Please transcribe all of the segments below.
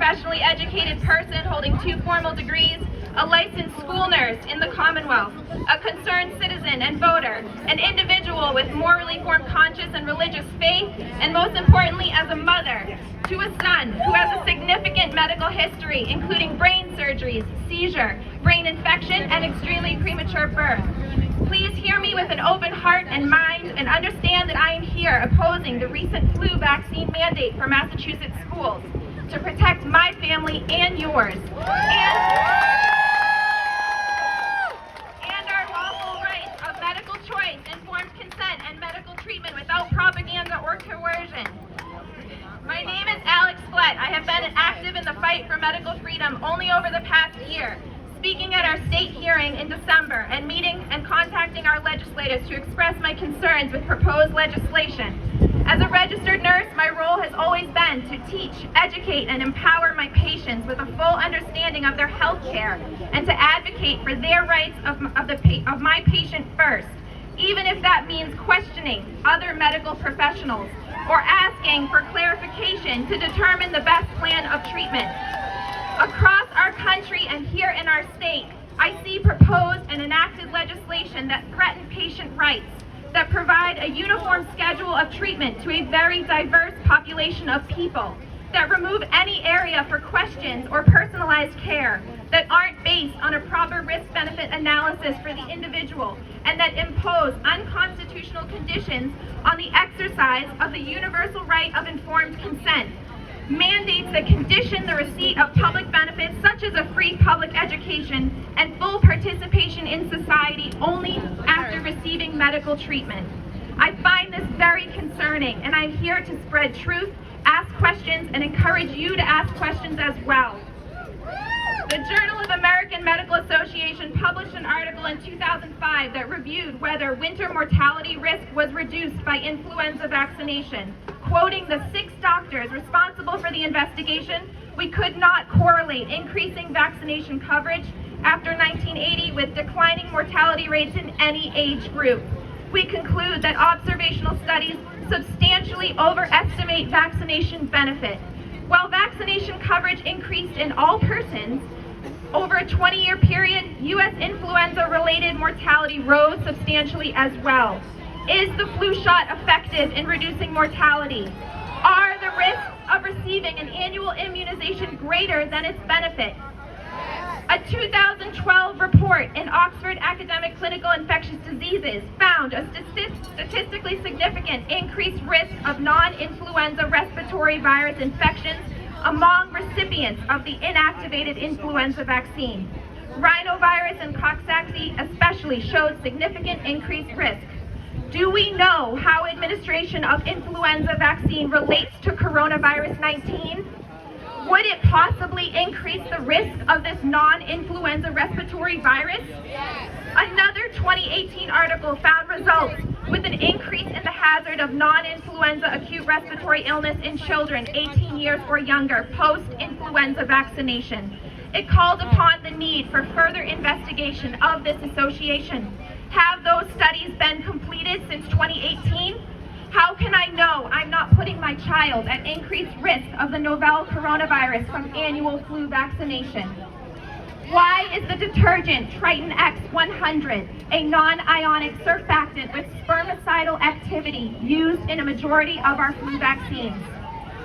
professionally educated person holding 2 formal degrees, a licensed school nurse in the Commonwealth, a concerned citizen and voter, an individual with morally formed conscience and religious faith, and most importantly, as a mother to a son who has a significant medical history, including brain surgeries, seizure, brain infection, and extremely premature birth. Please hear me with an open heart and mind and understand that I am here opposing the recent flu vaccine mandate for Massachusetts schools to protect my family and yours, and our lawful rights of medical choice, informed consent, and medical treatment without propaganda or coercion. My name is Alex Flett. I have been active in the fight for medical freedom only over the past year, speaking at our state hearing in December and meeting and contacting our legislators to express my concerns with proposed legislation. As a registered nurse, my role has always been to teach, educate, and empower my patients with a full understanding of their health care and to advocate for their rights of my patient first, even if that means questioning other medical professionals or asking for clarification to determine the best plan of treatment. Across our country and here in our state, I see proposed and enacted legislation that threaten patient rights, that provide a uniform schedule of treatment to a very diverse population of people, that remove any area for questions or personalized care, that aren't based on a proper risk-benefit analysis for the individual, and that impose unconstitutional conditions on the exercise of the universal right of informed consent. Mandates that condition the receipt of public benefits such as a free public education and full participation in society only after receiving medical treatment. I find this very concerning, and I'm here to spread truth, ask questions, and encourage you to ask questions as well. The Journal of American Medical Association published an article in 2005 that reviewed whether winter mortality risk was reduced by influenza vaccination. Quoting the 6 doctors responsible for the investigation, we could not correlate increasing vaccination coverage after 1980 with declining mortality rates in any age group. We conclude that observational studies substantially overestimate vaccination benefit. While vaccination coverage increased in all persons, over a 20-year period, U.S. influenza-related mortality rose substantially as well. Is the flu shot effective in reducing mortality? Are the risks of receiving an annual immunization greater than its benefit? A 2012 report in Oxford Academic Clinical Infectious Diseases found a statistically significant increased risk of non-influenza respiratory virus infections among recipients of the inactivated influenza vaccine. Rhinovirus and Coxsackie especially showed significant increased risk. Do we know how administration of influenza vaccine relates to coronavirus 19? Would it possibly increase the risk of this non-influenza respiratory virus? Another 2018 article found results with an increase in the hazard of non-influenza acute respiratory illness in children 18 years or younger post-influenza vaccination. It called upon the need for further investigation of this association. Have those studies been completed since 2018? How can I know I'm not putting my child at increased risk of the novel coronavirus from annual flu vaccination? Why is the detergent Triton X100, a non-ionic surfactant with spermicidal activity, used in a majority of our flu vaccines?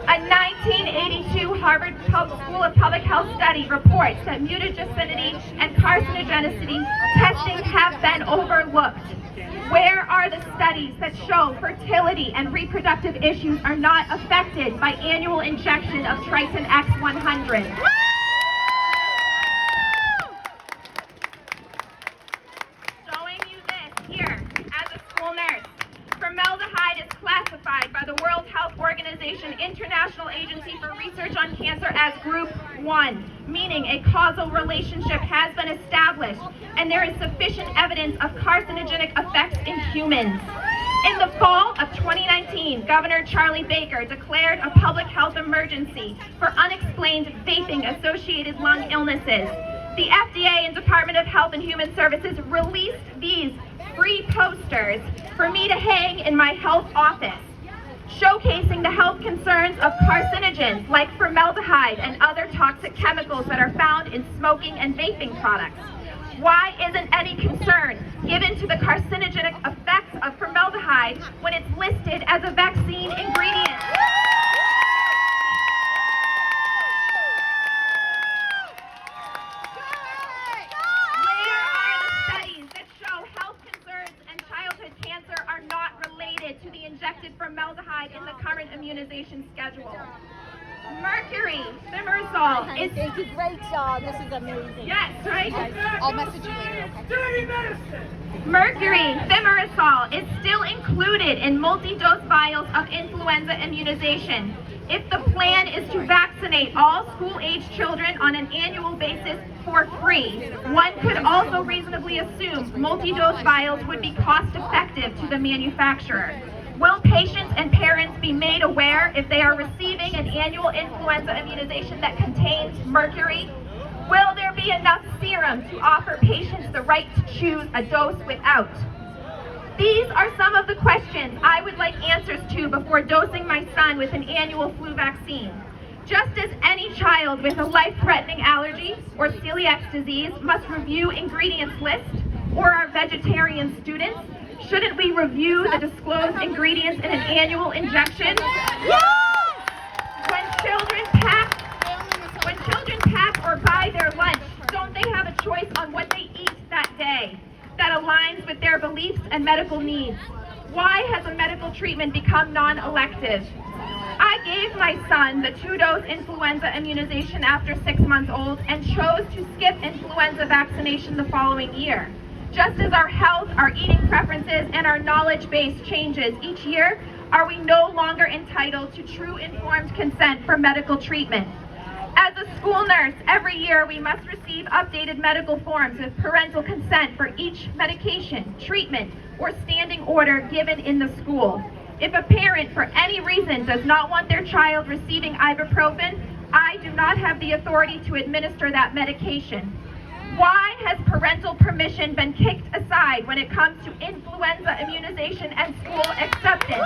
A 1982 Harvard School of Public Health study reports that mutagenicity and carcinogenicity testing have been overlooked. Where are the studies that show fertility and reproductive issues are not affected by annual injection of Triton X100? Showing you this here as a school nurse. Formaldehyde is classified by the World Health Organization International Agency for Research on Cancer as Group 1, meaning a causal relationship has been established and there is sufficient evidence of carcinogenic effects in humans. In the fall of 2019, Governor Charlie Baker declared a public health emergency for unexplained vaping-associated lung illnesses. The FDA and Department of Health and Human Services released these free posters for me to hang in my health office, showcasing the health concerns of carcinogens like formaldehyde and other toxic chemicals that are found in smoking and vaping products. Why isn't any concern given to the carcinogenic effects of formaldehyde when it's listed as a vaccine ingredient? Where are the studies that show health concerns and childhood cancer are not related to the injected formaldehyde in the current immunization schedule? Mercury, thimerosal is... Thank you, great job. This is amazing. Yes, right? I'll message you later, okay? Mercury, thimerosal is still included in multi-dose vials of influenza immunization. If the plan is to vaccinate all school-age children on an annual basis for free, one could also reasonably assume multi-dose vials would be cost-effective to the manufacturer. Will patients and parents be made aware if they are receiving an annual influenza immunization that contains mercury? Will there be enough serum to offer patients the right to choose a dose without? These are some of the questions I would like answers to before dosing my son with an annual flu vaccine. Just as any child with a life-threatening allergy or celiac disease must review ingredients list, or our vegetarian students, shouldn't we review the disclosed ingredients in an annual injection? Yes! When children pack or buy their lunch, don't they have a choice on what they eat that day that aligns with their beliefs and medical needs? Why has a medical treatment become non-elective? I gave my son the 2-dose influenza immunization after 6 months old and chose to skip influenza vaccination the following year. Just as our health, our eating preferences, and our knowledge base changes each year, are we no longer entitled to true informed consent for medical treatment? As a school nurse, every year we must receive updated medical forms with parental consent for each medication, treatment, or standing order given in the school. If a parent, for any reason, does not want their child receiving ibuprofen, I do not have the authority to administer that medication. Why has parental permission been kicked aside when it comes to influenza immunization and school acceptance?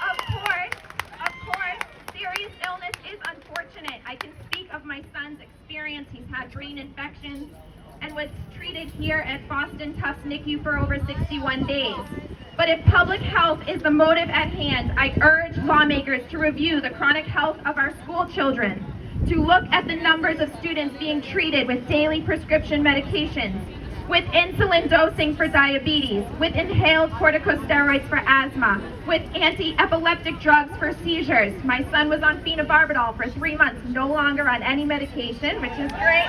Of course, serious illness is unfortunate. I can speak of my son's experience. He's had brain infections and was treated here at Boston Tufts NICU for over 61 days. But if public health is the motive at hand, I urge lawmakers to review the chronic health of our school children, to look at the numbers of students being treated with daily prescription medications, with insulin dosing for diabetes, with inhaled corticosteroids for asthma, with anti-epileptic drugs for seizures. My son was on phenobarbital for 3 months, no longer on any medication, which is great.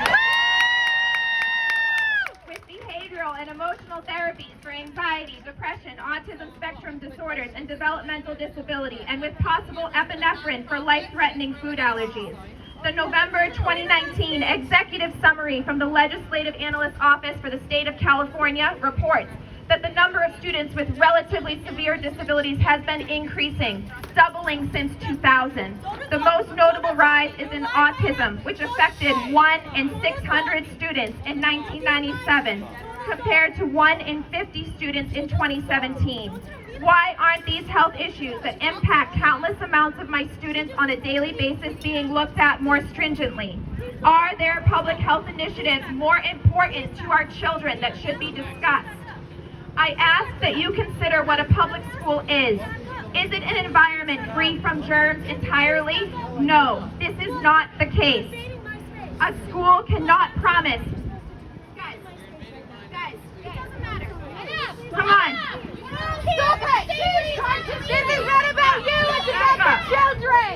With behavioral and emotional therapies for anxiety, depression, autism spectrum disorders, and developmental disability, and with possible epinephrine for life-threatening food allergies. The November 2019 Executive Summary from the Legislative Analyst's Office for the State of California reports that the number of students with relatively severe disabilities has been increasing, doubling since 2000. The most notable rise is in autism, which affected 1 in 600 students in 1997, compared to 1 in 50 students in 2017. Why aren't these health issues that impact countless amounts of my students on a daily basis being looked at more stringently? Are there public health initiatives more important to our children that should be discussed? I ask that you consider what a public school is. Is it an environment free from germs entirely? No, this is not the case. A school cannot promise. Guys, it doesn't matter. Come on. Stop it! This is not about you, it's about the children!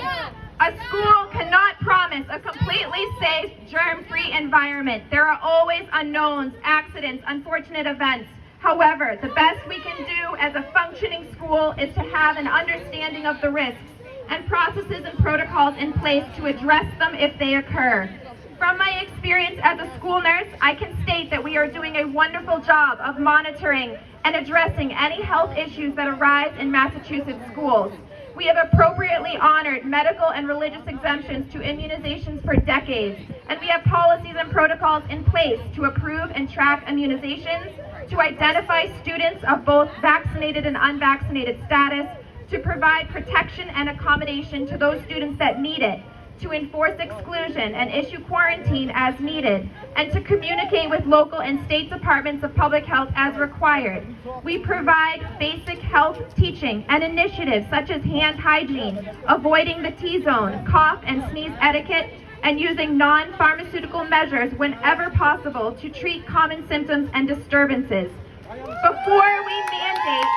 A school cannot promise a completely safe, germ-free environment. There are always unknowns, accidents, unfortunate events. However, the best we can do as a functioning school is to have an understanding of the risks and processes and protocols in place to address them if they occur. From my experience as a school nurse, I can state that we are doing a wonderful job of monitoring and addressing any health issues that arise in Massachusetts schools. We have appropriately honored medical and religious exemptions to immunizations for decades, and we have policies and protocols in place to approve and track immunizations, to identify students of both vaccinated and unvaccinated status, to provide protection and accommodation to those students that need it, to enforce exclusion and issue quarantine as needed, and to communicate with local and state departments of public health as required. We provide basic health teaching and initiatives such as hand hygiene, avoiding the T-zone, cough and sneeze etiquette, and using non-pharmaceutical measures whenever possible to treat common symptoms and disturbances. Before we mandate,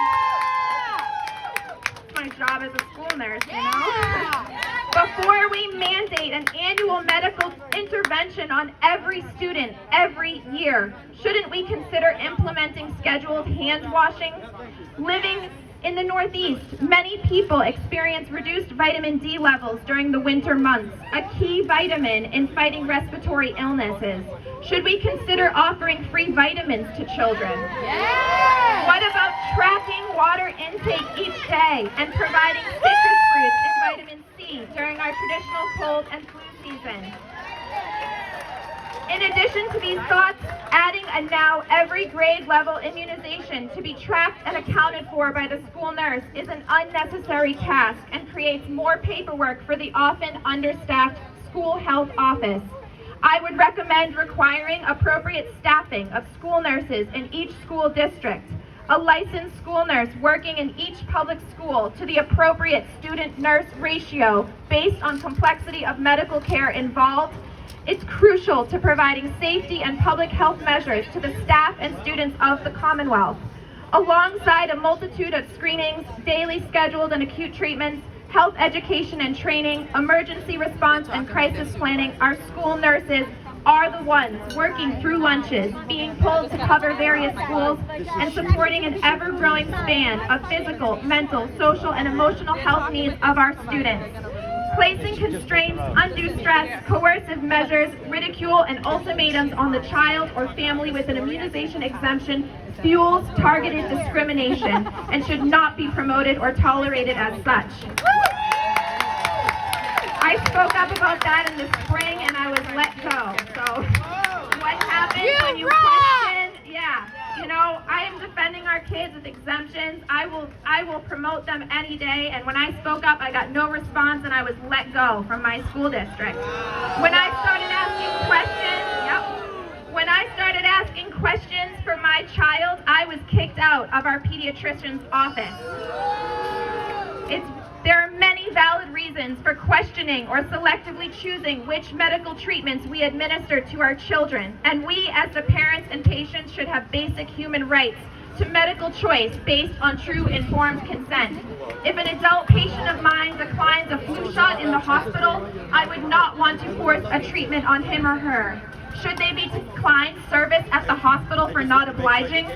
it's my job as a school nurse, you know? Before we mandate an annual medical intervention on every student every year, shouldn't we consider implementing scheduled hand washing? Living in the Northeast, many people experience reduced vitamin D levels during the winter months, a key vitamin in fighting respiratory illnesses. Should we consider offering free vitamins to children? Yeah. What about tracking water intake each day and providing citrus fruits and vitamin C during our traditional cold and flu season? In addition to these thoughts, adding a now every grade level immunization to be tracked and accounted for by the school nurse is an unnecessary task and creates more paperwork for the often understaffed school health office. I would recommend requiring appropriate staffing of school nurses in each school district, a licensed school nurse working in each public school to the appropriate student-nurse ratio based on complexity of medical care involved. It's crucial to providing safety and public health measures to the staff and students of the Commonwealth. Alongside a multitude of screenings, daily scheduled and acute treatments, health education and training, emergency response and crisis planning, our school nurses are the ones working through lunches, being pulled to cover various schools, and supporting an ever-growing span of physical, mental, social, and emotional health needs of our students. Placing constraints, undue stress, coercive measures, ridicule, and ultimatums on the child or family with an immunization exemption fuels targeted discrimination and should not be promoted or tolerated as such. I spoke up about that in the spring and I was let go. So what happens when you question? Yeah. You know, I am defending our kids with exemptions. I will promote them any day, and when I spoke up, I got no response and I was let go from my school district. When I started asking questions for my child, I was kicked out of our pediatrician's office. There are many valid reasons for questioning or selectively choosing which medical treatments we administer to our children, and we as the parents and patients should have basic human rights to medical choice based on true informed consent. If an adult patient of mine declines a flu shot in the hospital, I would not want to force a treatment on him or her. Should they be declined service at the hospital for not obliging?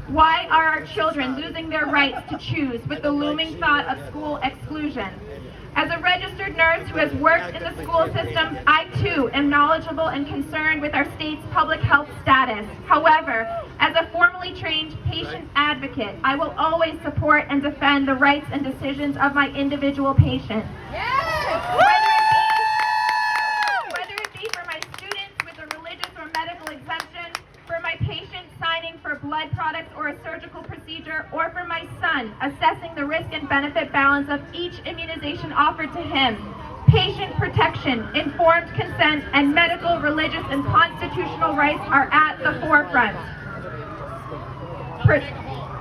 Why are our children losing their rights to choose with the looming thought of school exclusion? As a registered nurse who has worked in the school system, I too am knowledgeable and concerned with our state's public health status. However, as a formally trained patient advocate, I will always support and defend the rights and decisions of my individual patient. Yes! Whether it be for my students with a religious or medical exemption, for my patient signing for blood products or a surgical procedure, or for my son assessing the risk and benefit balance of each immunization offered to him. Patient protection, informed consent, and medical, religious, and constitutional rights are at the forefront.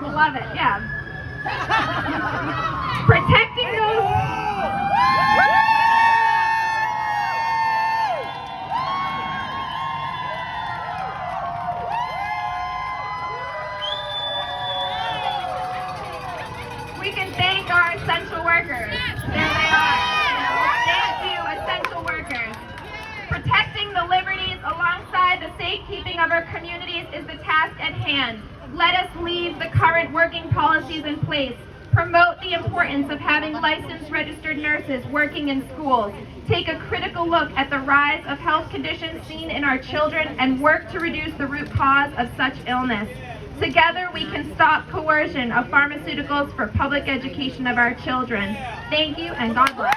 Love it, yeah. Protecting those... We can thank our essential workers. There they are. Thank you, essential workers. Protecting the liberties alongside the safekeeping of our communities is the task at hand. Let us leave the current working policies in place. Promote the importance of having licensed registered nurses working in schools. Take a critical look at the rise of health conditions seen in our children and work to reduce the root cause of such illness. Together, we can stop coercion of pharmaceuticals for public education of our children. Thank you, and God bless.